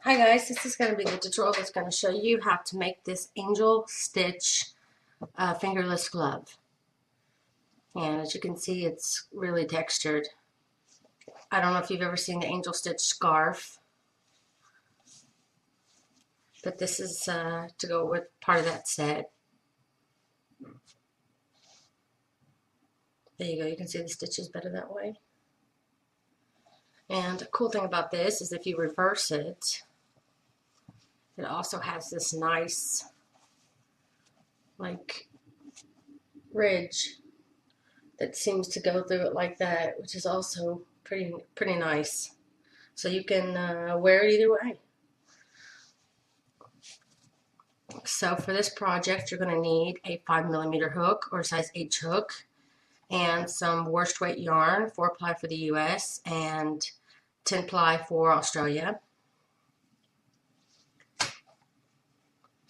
Hi guys, this is going to be the tutorial that's going to show you how to make this angel stitch fingerless glove. And as you can see, it's really textured. I don't know if you've ever seen the angel stitch scarf, but this is to go with part of that set. There you go, you can see the stitches better that way. And the cool thing about this is if you reverse it, it also has this nice like ridge that seems to go through it like that, which is also pretty nice. So you can wear it either way. So for this project, you're going to need a 5mm hook or size H hook and some worsted weight yarn, 4-ply for the US and 10-ply for Australia.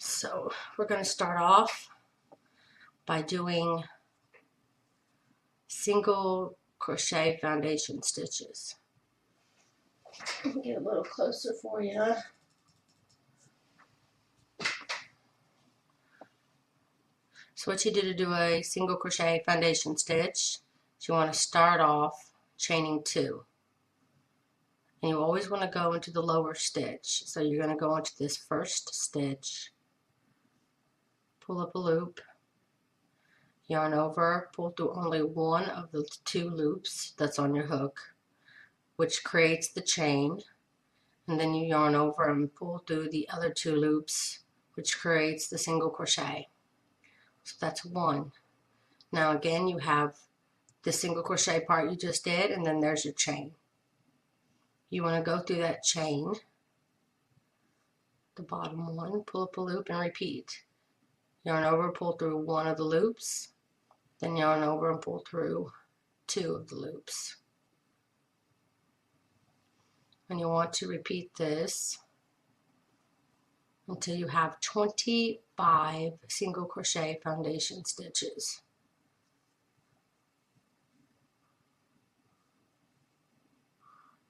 So we're going to start off by doing single crochet foundation stitches. Let me get a little closer for you. So what you do to do a single crochet foundation stitch is you want to start off chaining 2. And you always want to go into the lower stitch. So you're going to go into this first stitch, pull up a loop, yarn over, pull through only one of the 2 loops that's on your hook, which creates the chain. And then you yarn over and pull through the other 2 loops, which creates the single crochet. So that's 1. Now again, you have the single crochet part you just did, and then there's your chain. You want to go through that chain, the bottom one, pull up a loop and repeat. Yarn over, pull through one of the loops, then yarn over and pull through 2 of the loops. And you want to repeat this until you have 25 single crochet foundation stitches.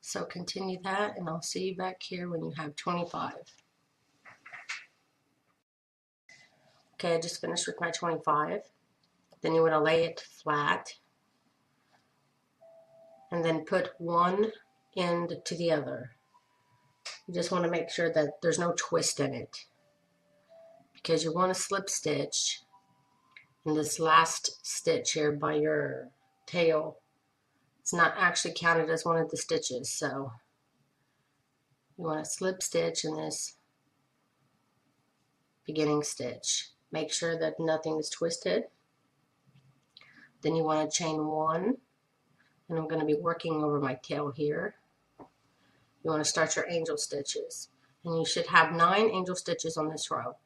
So continue that, and I'll see you back here when you have 25. Okay, I just finished with my 25. Then you want to lay it flat and then put one end to the other. You just want to make sure that there's no twist in it, because you want to slip stitch in this last stitch here by your tail. It's not actually counted as one of the stitches, so you want to slip stitch in this beginning stitch. Make sure that nothing is twisted. Then you want to chain 1, and I'm going to be working over my tail here. You want to start your angel stitches, and you should have 9 angel stitches on this row.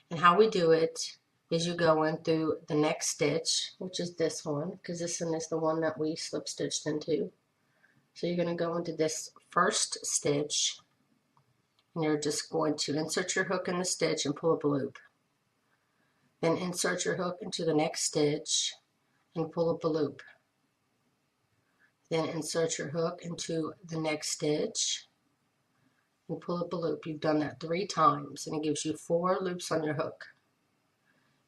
And how we do it is you go in through the next stitch, which is this one, because this one is the one that we slip stitched into. So you're going to go into this first stitch, and you're just going to insert your hook in the stitch and pull up a loop. Then insert your hook into the next stitch and pull up a loop. Then insert your hook into the next stitch and pull up a loop. You've done that 3 times, and it gives you 4 loops on your hook.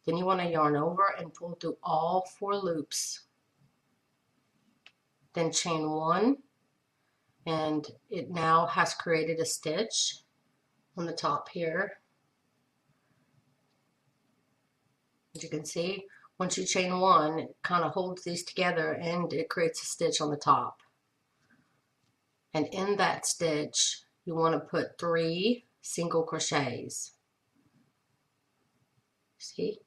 Then you want to yarn over and pull through all 4 loops. Then chain 1, and it now has created a stitch on the top here. As you can see, once you chain 1, it kind of holds these together and it creates a stitch on the top. And in that stitch, you want to put 3 single crochets. See?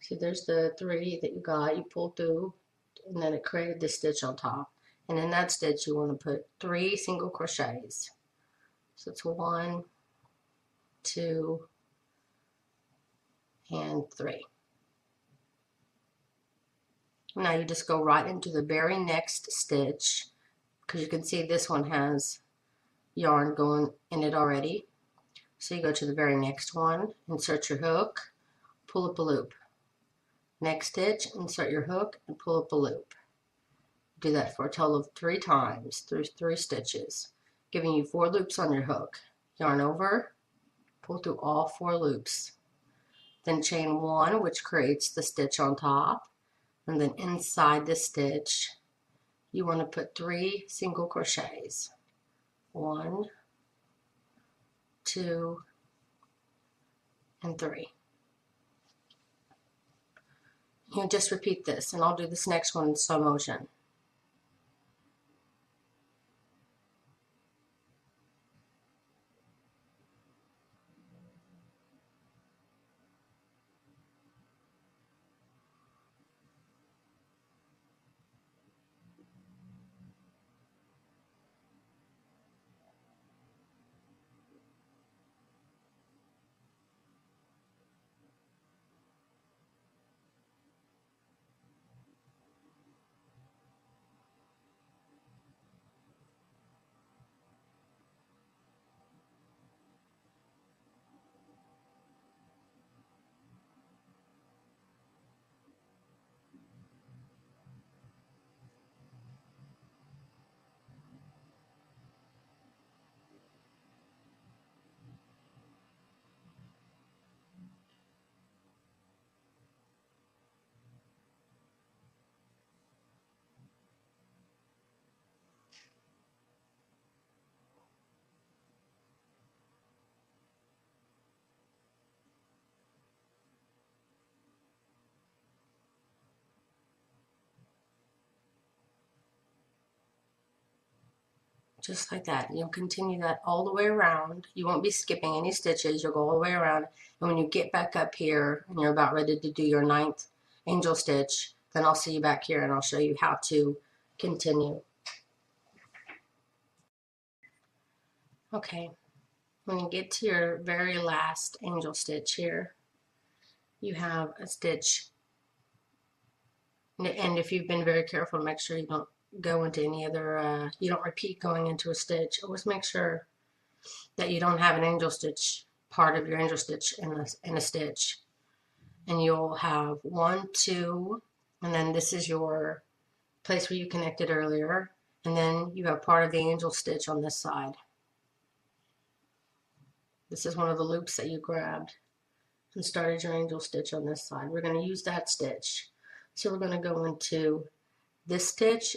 See, there's the 3 that you got. You pull through, and then it created this stitch on top. And in that stitch, you want to put 3 single crochets. So it's 1, 2, and 3. Now you just go right into the very next stitch, because you can see this one has yarn going in it already. So you go to the very next one, insert your hook, pull up a loop. Next stitch, insert your hook and pull up a loop. Do that for a total of 3 times through 3 stitches. giving you 4 loops on your hook. Yarn over, pull through all 4 loops. Then chain 1, which creates the stitch on top. And then inside the stitch, you want to put 3 single crochets. 1, 2, and 3. You just repeat this, and I'll do this next one in slow motion. Just like that. You'll continue that all the way around. You won't be skipping any stitches. You'll go all the way around. And when you get back up here and you're about ready to do your 9th angel stitch, then I'll see you back here and I'll show you how to continue. Okay, when you get to your very last angel stitch here, you have a stitch. And if you've been very careful to make sure you don't go into any other, you don't repeat going into a stitch, always make sure that you don't have an angel stitch, part of your angel stitch in a stitch. And you'll have 1, 2, and then this is your place where you connected earlier, and then you have part of the angel stitch on this side. This is one of the loops that you grabbed and started your angel stitch on this side. We're going to use that stitch. So we're going to go into this stitch,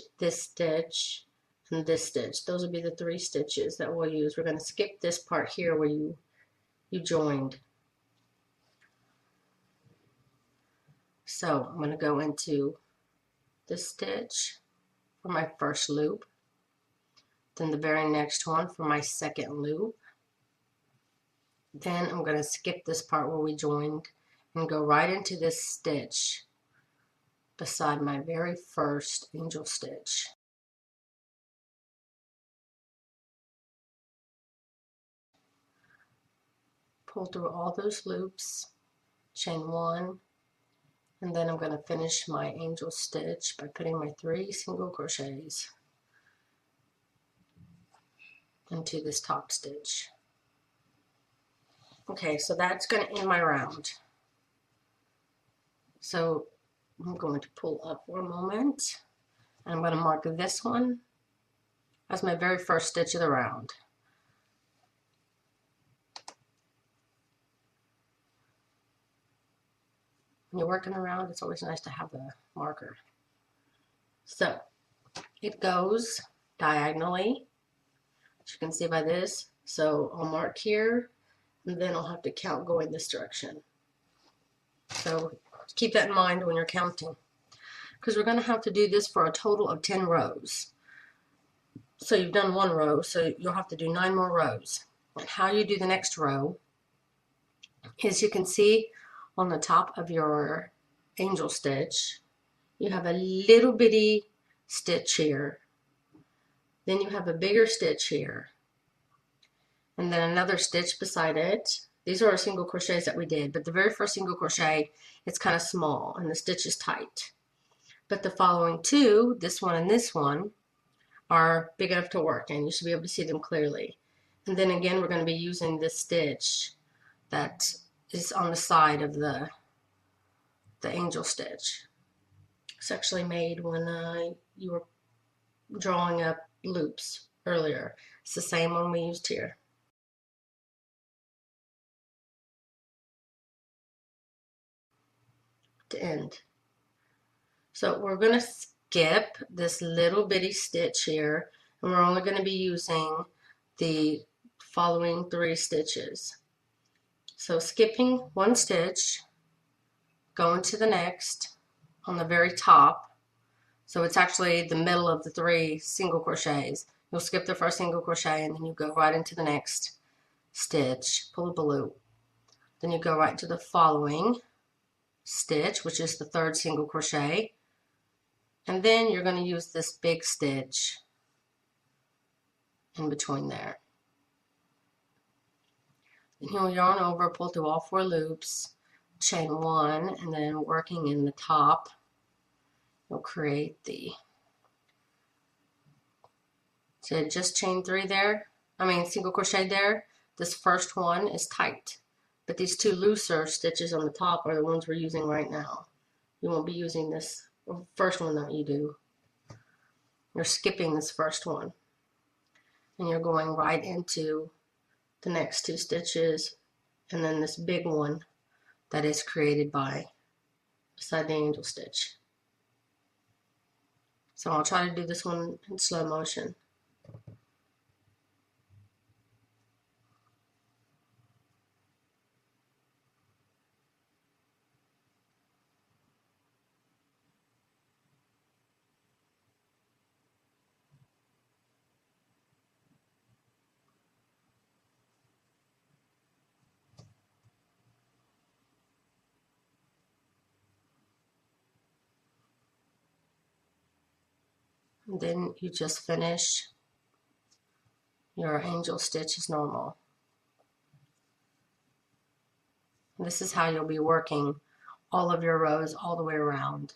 and this stitch. Those will be the 3 stitches that we'll use. We're going to skip this part here where you joined. So I'm going to go into this stitch for my first loop, then the very next one for my second loop. Then I'm going to skip this part where we joined and go right into this stitch beside my very first angel stitch. Pull through all those loops, chain 1, and then I'm going to finish my angel stitch by putting my 3 single crochets into this top stitch. Okay, so that's going to end my round. So I'm going to pull up for a moment, and I'm going to mark this one as my very first stitch of the round. When you're working around, it's always nice to have a marker. So it goes diagonally, as you can see by this. So I'll mark here, and then I'll have to count going this direction. So keep that in mind when you're counting, because we're going to have to do this for a total of 10 rows. So you've done 1 row, so you'll have to do 9 more rows. And how you do the next row is, you can see on the top of your angel stitch, you have a little bitty stitch here. Then you have a bigger stitch here. And then another stitch beside it. These are our single crochets that we did, but the very first single crochet, it's kind of small and the stitch is tight. But the following 2, this one and this one, are big enough to work, and you should be able to see them clearly. And then again, we're going to be using this stitch that is on the side of the angel stitch. It's actually made when you were drawing up loops. earlier. It's the same one we used here. To end. So we're going to skip this little bitty stitch here, and we're only going to be using the following 3 stitches. So skipping 1 stitch, going to the next on the very top. So it's actually the middle of the 3 single crochets. You'll skip the first single crochet and then you go right into the next stitch, pull up a loop. Then you go right to the following stitch, which is the 3rd single crochet. And then you're going to use this big stitch in between there. Then you'll yarn over, pull through all 4 loops, chain 1, and then working in the top, you'll create the, so just chain 3 there, single crochet there. This first one is tight, but these 2 looser stitches on the top are the ones we're using right now. You won't be using this first one that you do. You're skipping this first one, and you're going right into the next 2 stitches, and then this big one that is created beside the angel stitch. So I'll try to do this one in slow motion. And then you just finish your angel stitch as normal. And this is how you'll be working all of your rows all the way around.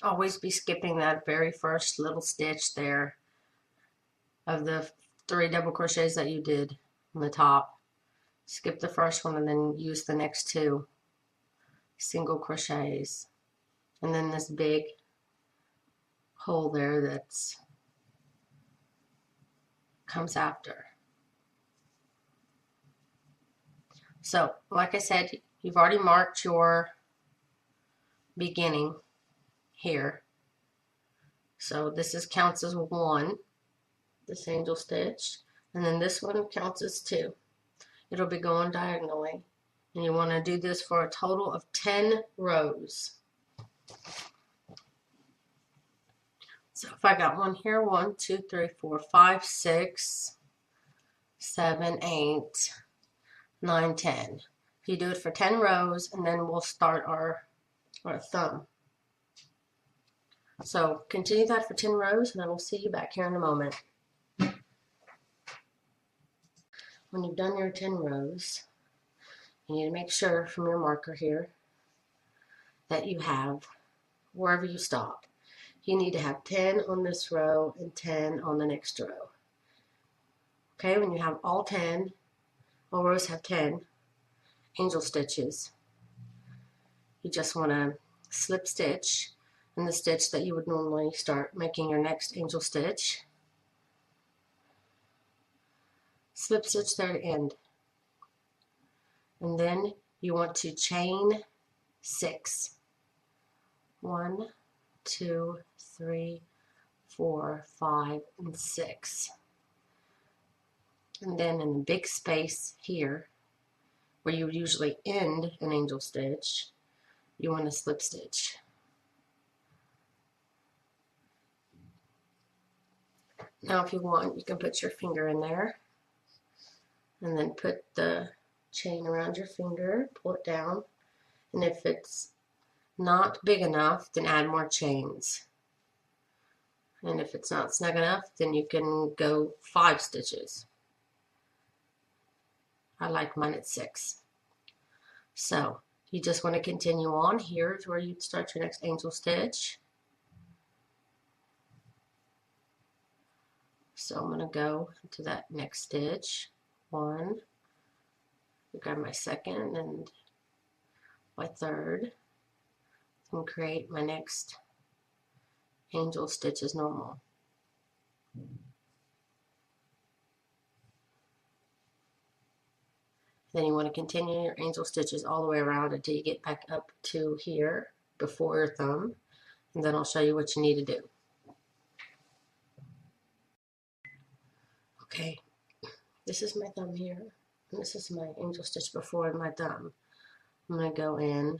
Always be skipping that very first little stitch there of the 3 double crochets that you did on the top. Skip the first one and then use the next 2 single crochets. And then this big hole there that's comes after. So, like I said, you've already marked your beginning here. So this counts as 1, this angel stitch, and then this one counts as 2. It'll be going diagonally, and you want to do this for a total of 10 rows. So if I got one here, 1, 2, 3, 4, 5, 6, 7, 8, 9, 10. You do it for 10 rows, and then we'll start our thumb. So continue that for 10 rows, and I will see you back here in a moment. When you've done your 10 rows, you need to make sure from your marker here that you have, wherever you stop, you need to have 10 on this row and 10 on the next row. Okay, when you have all rows have 10 angel stitches, you just want to slip stitch in the stitch that you would normally start making your next angel stitch. Slip stitch there to end. And then you want to chain 6. 1, 2, 3, 4, 5, and 6. And then in the big space here, where you would usually end an angel stitch, you want to slip stitch. Now if you want, you can put your finger in there, and then put the chain around your finger, pull it down, and if it's not big enough, then add more chains. And if it's not snug enough, then you can go 5 stitches. I like mine at 6. So you just want to continue on. Here's where you'd start your next angel stitch. So I'm going to go to that next stitch. 1, grab my 2nd and my 3rd, and create my next angel stitch as normal. Then you want to continue your angel stitches all the way around until you get back up to here before your thumb, and then I'll show you what you need to do. Okay, this is my thumb here, and this is my angel stitch before my thumb. I'm going to go in,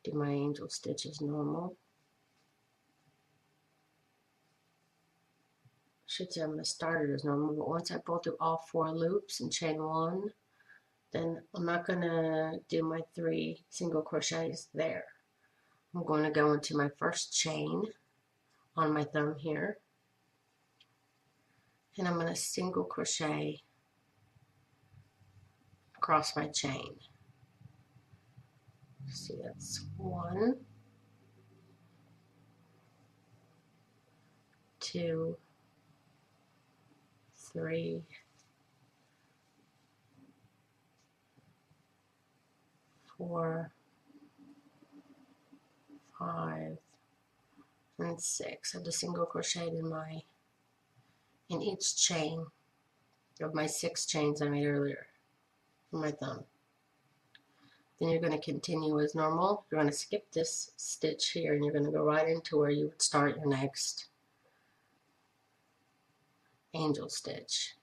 do my angel stitch as normal. Should say I'm going to start it as normal, but once I pull through all 4 loops and chain 1, then I'm not going to do my 3 single crochets there. I'm going to go into my first chain on my thumb here, and I'm going to single crochet across my chain. See, that's 1, 2, 3, 4, 5, and 6. I just single crocheted in each chain of my 6 chains I made earlier on my thumb. Then you're going to continue as normal. You're going to skip this stitch here, and you're going to go right into where you would start your next angel stitch.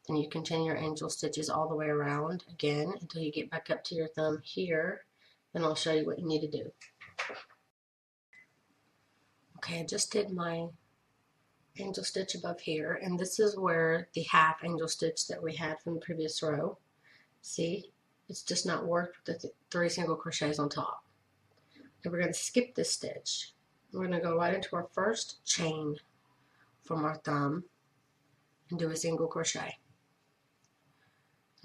Then you continue your angel stitches all the way around again until you get back up to your thumb here. Then I'll show you what you need to do. Okay, I just did my angel stitch above here, and this is where the half angel stitch that we had from the previous row. See, it's just not worked with the 3 single crochets on top. And we're going to skip this stitch. We're going to go right into our first chain from our thumb and do a single crochet.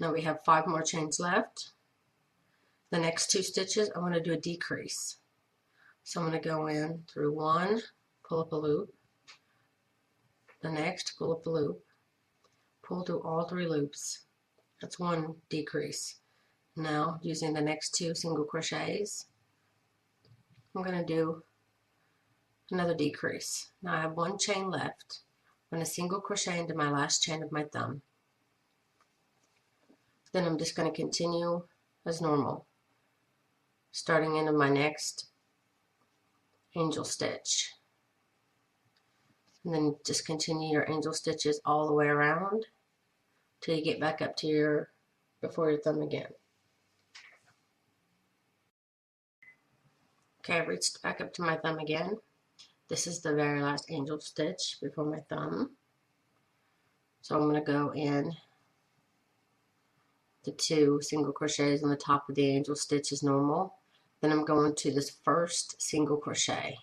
Now we have 5 more chains left. The next 2 stitches I'm going to do a decrease. So I'm going to go in through 1, pull up a loop, the next pull up a loop, pull through all 3 loops. That's 1 decrease. Now using the next 2 single crochets, I'm going to do another decrease. Now I have 1 chain left. I'm going to single crochet into my last chain of my thumb. Then I'm just going to continue as normal, starting into my next angel stitch. And then just continue your angel stitches all the way around till you get back up to your before your thumb again. Okay, I've reached back up to my thumb again. This is the very last angel stitch before my thumb. So I'm going to go in the 2 single crochets on the top of the angel stitch as normal. Then I'm going to this first single crochet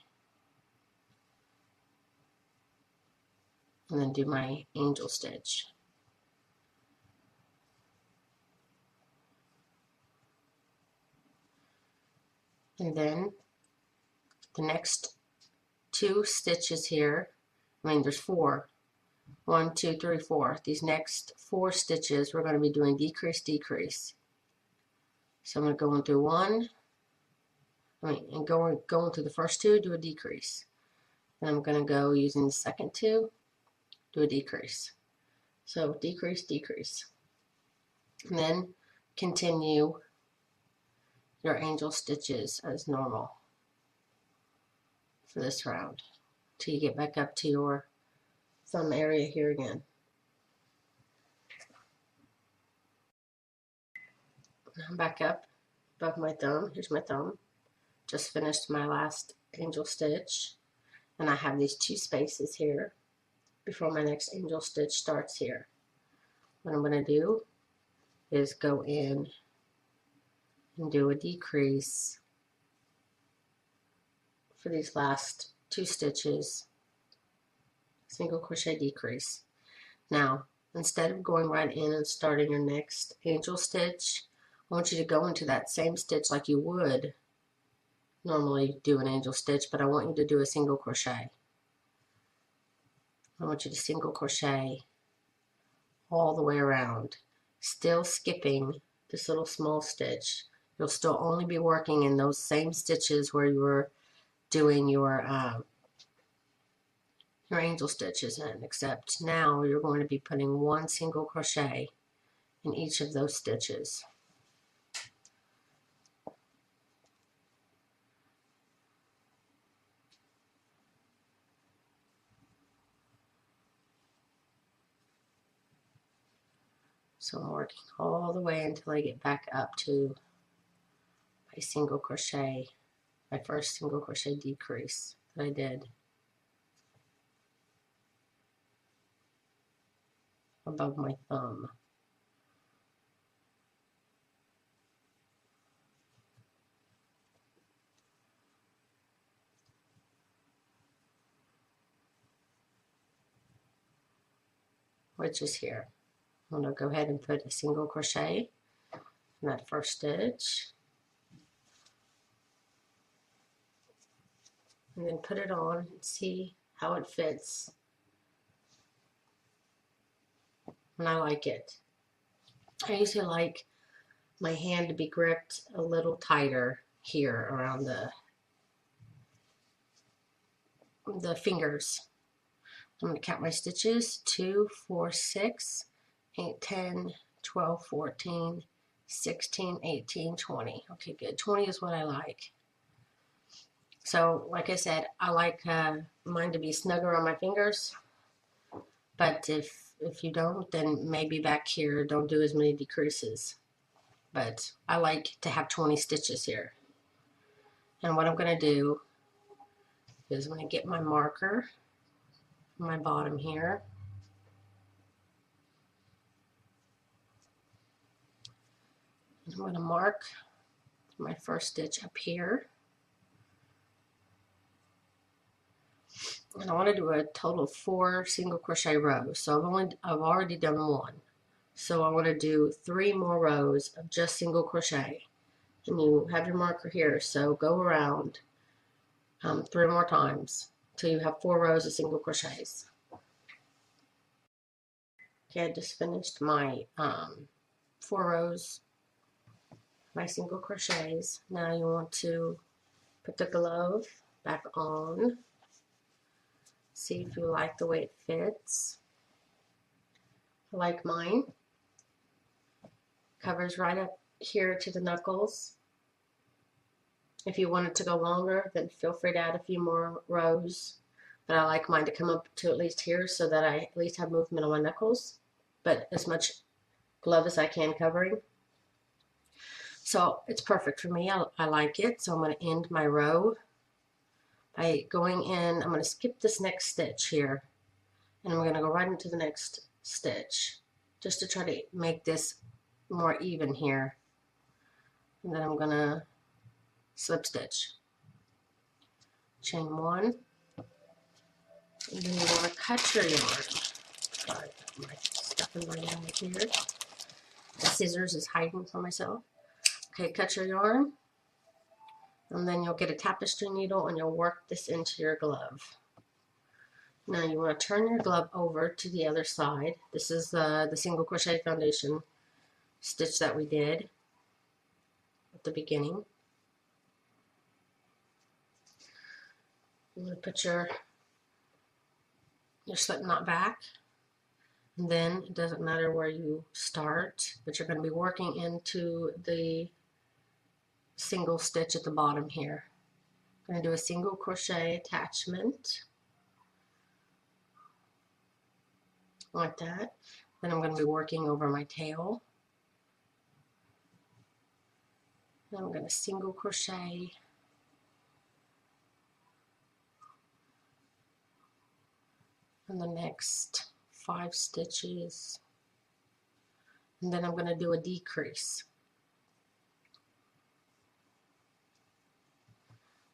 and then do my angel stitch. And then the next 2 stitches here, there's 4. 1, 2, 3, 4. These next 4 stitches we're going to be doing decrease, decrease. So I'm going to go in through 1, and going through the first 2, do a decrease. Then I'm going to go using the second 2, do a decrease. So decrease, decrease. And then continue your angel stitches as normal for this round till you get back up to your thumb area here again. I'm back up above my thumb. Here's my thumb. Just finished my last angel stitch, and I have these 2 spaces here before my next angel stitch starts here. What I'm going to do is go in and do a decrease for these last 2 stitches, single crochet decrease. Now instead of going right in and starting your next angel stitch, I want you to go into that same stitch like you would normally do an angel stitch, but I want you to do a single crochet. I want you to single crochet all the way around, still skipping this little small stitch. You'll still only be working in those same stitches where you were doing your angel stitches in, except now you're going to be putting one single crochet in each of those stitches. So I'm working all the way until I get back up to my single crochet, my first single crochet decrease that I did above my thumb. Which is here. I'm going to go ahead and put a single crochet in that first stitch. And then put it on and see how it fits. And I like it. I usually like my hand to be gripped a little tighter here around the fingers. I'm going to count my stitches: 2, 4, 6, 8, 10, 12, 14, 16, 18, 20. Okay, good. 20 is what I like. So, like I said, I like mine to be snug around my fingers. But if you don't, then maybe back here don't do as many decreases. But I like to have 20 stitches here. And what I'm going to do is I'm going to get my marker on my bottom here. And I'm going to mark my first stitch up here. And I want to do a total of 4 single crochet rows. So I've already done 1. So I want to do 3 more rows of just single crochet. And you have your marker here, so go around 3 more times until you have 4 rows of single crochets. Okay, I just finished my 4 rows, my single crochets. Now you want to put the glove back on. See if you like the way it fits. I like mine. Covers right up here to the knuckles. If you want it to go longer, then feel free to add a few more rows. But I like mine to come up to at least here so that I at least have movement on my knuckles. But as much glove as I can covering. So it's perfect for me. I like it. So I'm going to end my row by going in. I'm going to skip this next stitch here. And I'm going to go right into the next stitch. Just to try to make this more even here. And then I'm going to slip stitch. Chain 1. And then you want to cut your yarn. Sorry, my stuff in my yarn here. The scissors is hiding from myself. Okay, cut your yarn. And then you'll get a tapestry needle and you'll work this into your glove. Now you want to turn your glove over to the other side. This is the single crochet foundation stitch that we did at the beginning. You're going to put your slip knot back. And then it doesn't matter where you start, but you're going to be working into the single stitch at the bottom here. I'm going to do a single crochet attachment like that. Then I'm going to be working over my tail. Then I'm going to single crochet in the next 5 stitches. And then I'm going to do a decrease.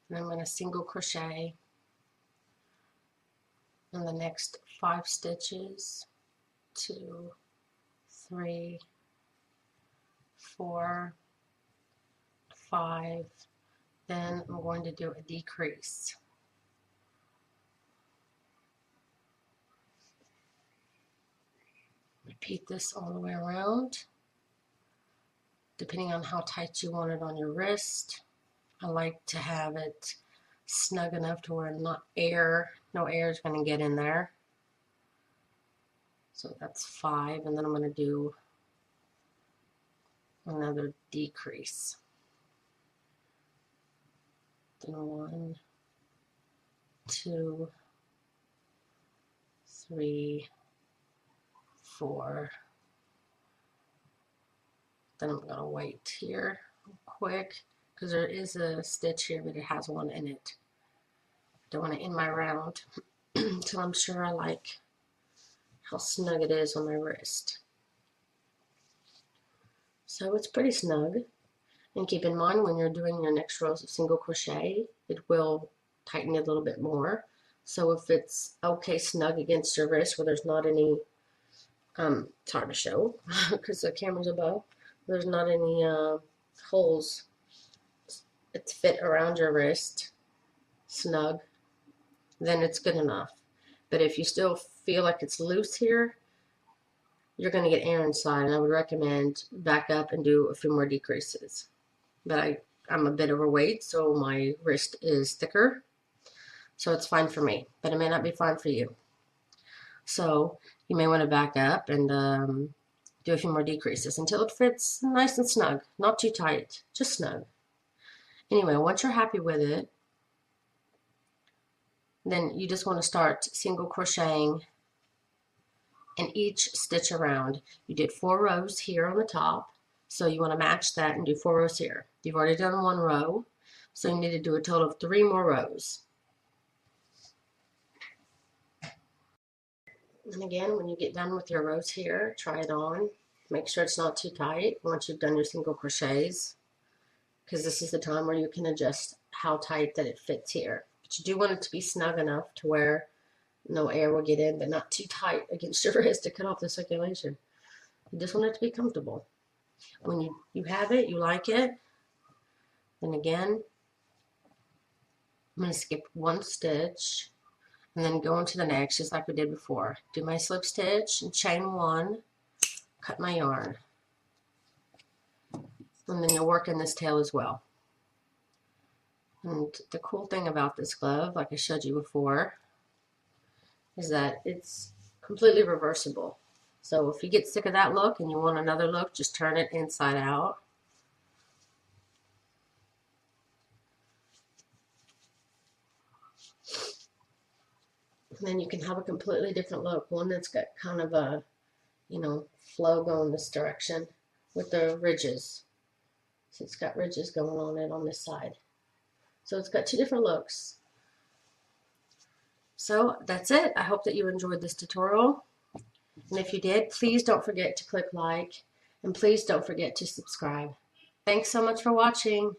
And I'm going to single crochet in the next 5 stitches. 2, 3, 4, 5. Then I'm going to do a decrease. Repeat this all the way around, depending on how tight you want it on your wrist. I like to have it snug enough to where no air is going to get in there. So that's 5, and then I'm going to do another decrease. Then 1, 2, 3, 4. Then I'm going to wait here real quick because there is a stitch here, but it has one in it. Don't want to end my round until I'm sure I like how snug it is on my wrist. So it's pretty snug. And keep in mind when you're doing your next rows of single crochet, it will tighten it a little bit more. So if it's okay snug against your wrist where there's not any, it's hard to show because the camera's above, there's not any holes, it's fit around your wrist, snug, then it's good enough. But if you still feel like it's loose here, you're going to get air inside, and I would recommend back up and do a few more decreases. But I'm a bit overweight, so my wrist is thicker, so it's fine for me, but it may not be fine for you. So you may want to back up and do a few more decreases until it fits nice and snug, not too tight, just snug. Anyway, once you're happy with it, then you just want to start single crocheting in each stitch around. You did 4 rows here on the top, so you want to match that and do 4 rows here. You've already done 1 row, so you need to do a total of 3 more rows. And again, when you get done with your rows here, try it on. Make sure it's not too tight once you've done your single crochets, because this is the time where you can adjust how tight that it fits here. But you do want it to be snug enough to where no air will get in, but not too tight against your wrist to cut off the circulation. You just want it to be comfortable. When you have it, you like it, then again, I'm going to skip 1 stitch and then go into the next just like we did before. Do my slip stitch and chain 1, cut my yarn. And then you'll work in this tail as well. And the cool thing about this glove, like I showed you before, is that it's completely reversible. So if you get sick of that look and you want another look, just turn it inside out. And then you can have a completely different look, one that's got kind of a, flow going this direction with the ridges. So it's got ridges going on it on this side. So it's got 2 different looks. So that's it. I hope that you enjoyed this tutorial. And if you did, please don't forget to click like, and please don't forget to subscribe. Thanks so much for watching.